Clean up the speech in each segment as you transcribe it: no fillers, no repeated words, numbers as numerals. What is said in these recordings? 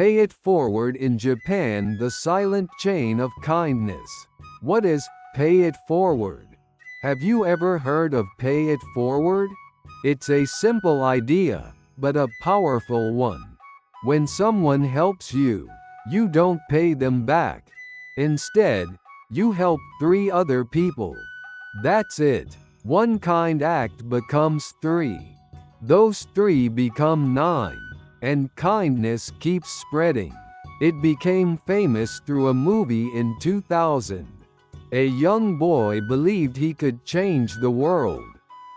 Pay it forward in Japan, the silent chain of kindness. What is pay it forward? Have you ever heard of pay it forward? It's a simple idea, but a powerful one. When someone helps you, you don't pay them back. Instead, you help 3 other people. That's it. One kind act becomes 3. Those 3 become 9. And kindness keeps spreading. It became famous through a movie in 2000. A young boy believed he could change the world.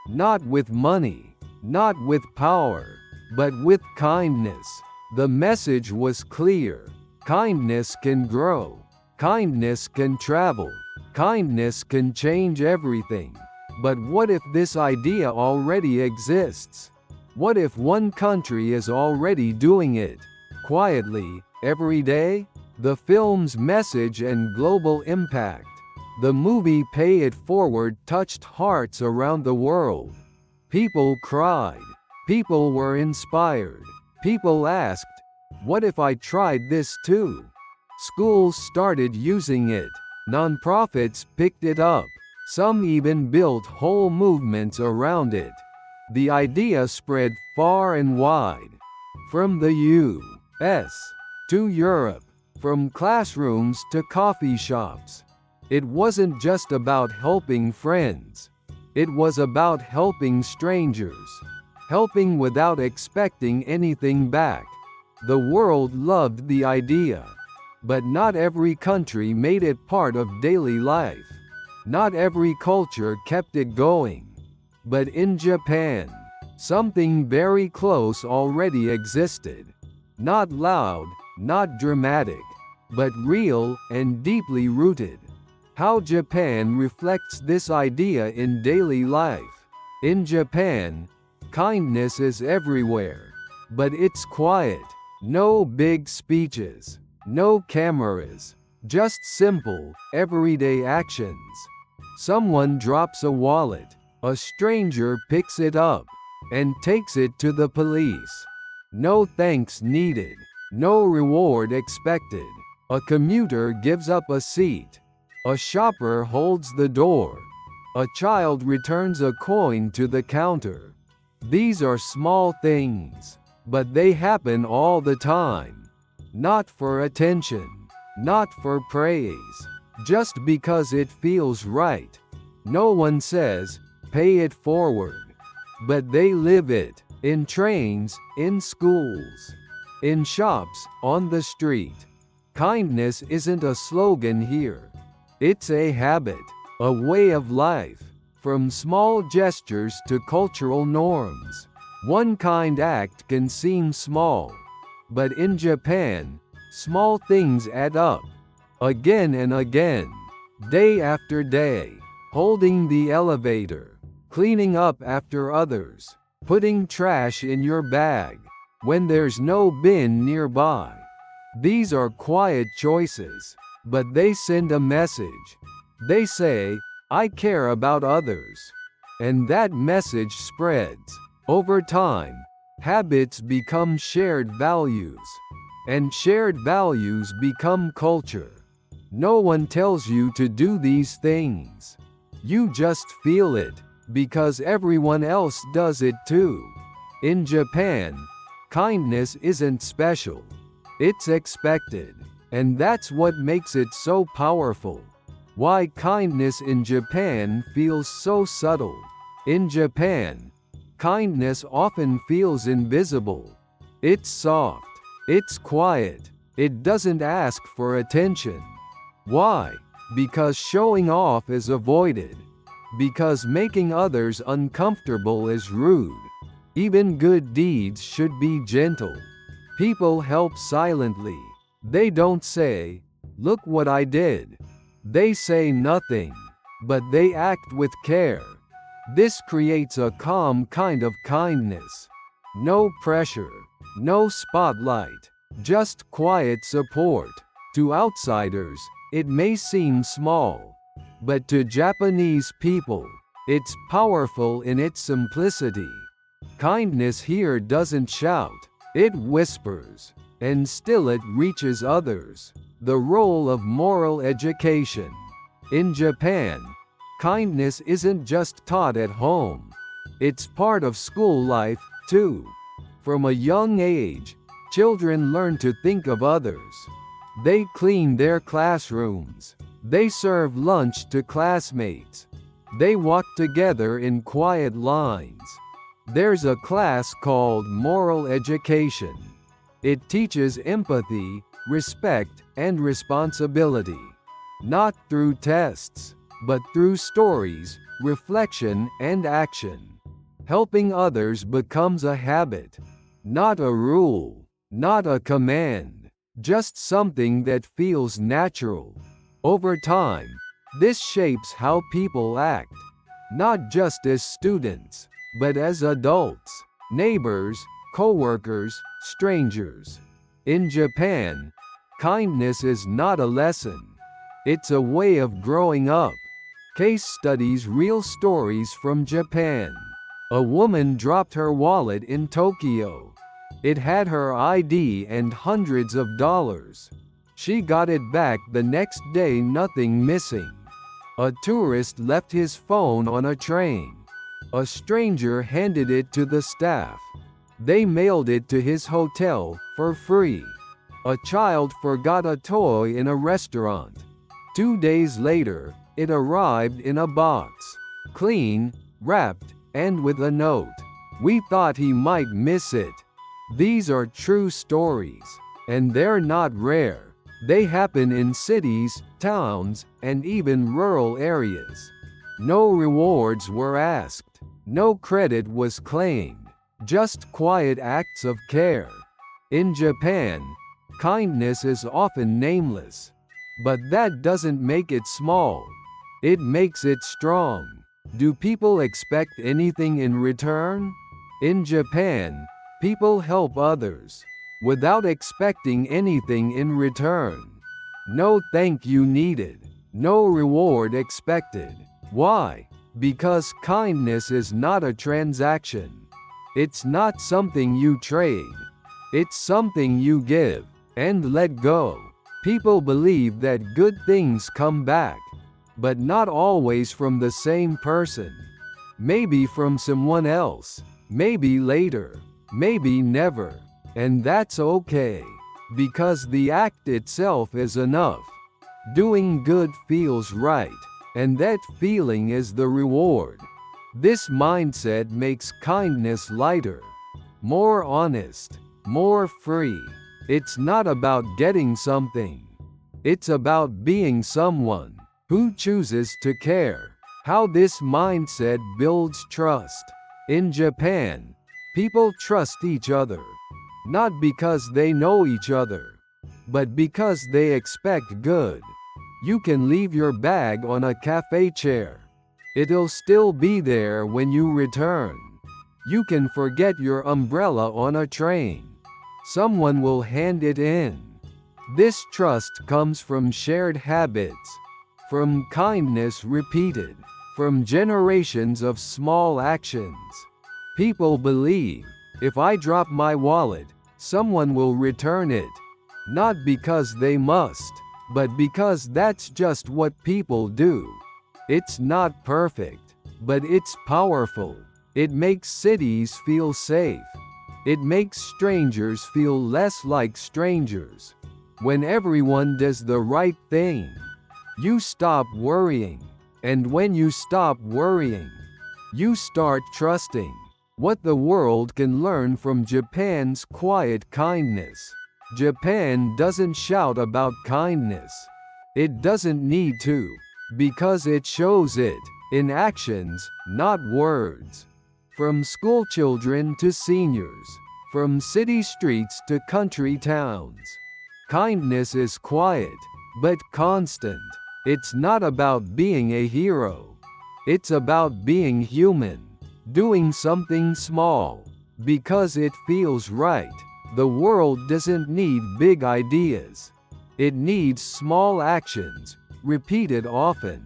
Not with money, not with power, but with kindness. The message was clear. Kindness can grow. Kindness can travel. Kindness can change everything. But what if this idea already exists? What if one country is already doing it, quietly, every day? The film's message and global impact. The movie Pay It Forward touched hearts around the world. People cried. People were inspired. People asked, what if I tried this too? Schools started using it. Nonprofits picked it up. Some even built whole movements around it. The idea spread far and wide. From the US to Europe, from classrooms to coffee shops. It wasn't just about helping friends. It was about helping strangers. Helping without expecting anything back. The world loved the idea. But not every country made it part of daily life. Not every culture kept it going. But in Japan, something very close already existed. Not loud, not dramatic, but real and deeply rooted. How Japan reflects this idea in daily life. In Japan, kindness is everywhere. But it's quiet. No big speeches. No cameras. Just simple, everyday actions. Someone drops a wallet. A stranger picks it up and takes it to the police. No thanks needed. No reward expected. A commuter gives up a seat. A shopper holds the door. A child returns a coin to the counter. These are small things, but they happen all the time. Not for attention. Not for praise. Just because it feels right. No one says, pay it forward. But they live it. In trains, in schools, in shops, on the street. Kindness isn't a slogan here. It's a habit, a way of life. From small gestures to cultural norms. One kind act can seem small. But in Japan, small things add up. Again and again. Day after day. Holding the elevator. Cleaning up after others. Putting trash in your bag. When there's no bin nearby. These are quiet choices. But they send a message. They say, I care about others. And that message spreads. Over time, habits become shared values. And shared values become culture. No one tells you to do these things. You just feel it, because everyone else does it too. In Japan, kindness isn't special. It's expected. And that's what makes it so powerful. Why kindness in Japan feels so subtle. In Japan, kindness often feels invisible. It's soft. It's quiet. It doesn't ask for attention. Why? Because showing off is avoided. Because making others uncomfortable is rude. Even good deeds should be gentle. People help silently. They don't say, look what I did. They say nothing. But they act with care. This creates a calm kind of kindness. No pressure. No spotlight. Just quiet support. To outsiders, it may seem small. But to Japanese people, it's powerful in its simplicity. Kindness here doesn't shout. It whispers. and still it reaches others. The role of moral education. In Japan, kindness isn't just taught at home. It's part of school life, too. From a young age, children learn to think of others. They clean their classrooms. They serve lunch to classmates. They walk together in quiet lines. There's a class called Moral Education. It teaches empathy, respect, and responsibility. Not through tests, but through stories, reflection, and action. Helping others becomes a habit, not a rule, not a command, just something that feels natural. Over time, this shapes how people act, not just as students, but as adults, neighbors, co-workers, strangers. In Japan, kindness is not a lesson. It's a way of growing up. Case studies. Real stories from Japan. A woman dropped her wallet in Tokyo. It had her ID and hundreds of dollars. She got it back the next day, nothing missing. A tourist left his phone on a train. A stranger handed it to the staff. They mailed it to his hotel for free. A child forgot a toy in a restaurant. 2 days later, it arrived in a box, clean, wrapped, and with a note. We thought he might miss it. These are true stories, and they're not rare. They happen in cities, towns, and even rural areas. No rewards were asked. No credit was claimed. Just quiet acts of care. In Japan, kindness is often nameless. But that doesn't make it small. It makes it strong. Do people expect anything in return? In Japan, people help others without expecting anything in return. No thank you needed. No reward expected. Why? Because kindness is not a transaction. It's not something you trade. It's something you give and let go. People believe that good things come back, but not always from the same person. Maybe from someone else. Maybe later. Maybe never. And that's okay, because the act itself is enough. Doing good feels right, and that feeling is the reward. This mindset makes kindness lighter, more honest, more free. It's not about getting something. It's about being someone who chooses to care. How this mindset builds trust. In Japan, people trust each other. Not because they know each other, but because they expect good. You can leave your bag on a cafe chair. It'll still be there when you return. You can forget your umbrella on a train. Someone will hand it in. This trust comes from shared habits, from kindness repeated, from generations of small actions. People believe, if I drop my wallet, someone will return it. Not because they must, but because that's just what people do. It's not perfect, but it's powerful. It makes cities feel safe. It makes strangers feel less like strangers. When everyone does the right thing, you stop worrying. And when you stop worrying, you start trusting. What the world can learn from Japan's quiet kindness. Japan doesn't shout about kindness. It doesn't need to, because it shows it in actions, not words. From school children to seniors, from city streets to country towns. Kindness is quiet, but constant. It's not about being a hero. It's about being human. Doing something small, because it feels right. The world doesn't need big ideas. It needs small actions, repeated often.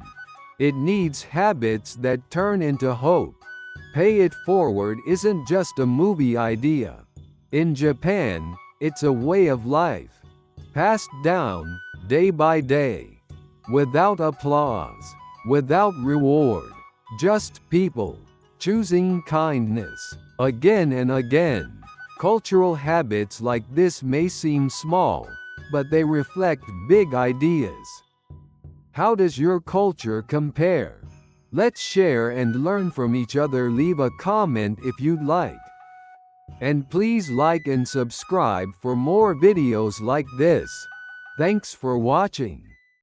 It needs habits that turn into hope. Pay It Forward isn't just a movie idea. In Japan, It's a way of life, passed down, day by day. Without applause, without reward, just people, choosing kindness, again and again. Cultural habits like this may seem small, but they reflect big ideas. How does your culture compare? Let's share and learn from each other. Leave a comment if you'd like. And please like and subscribe for more videos like this. Thanks for watching.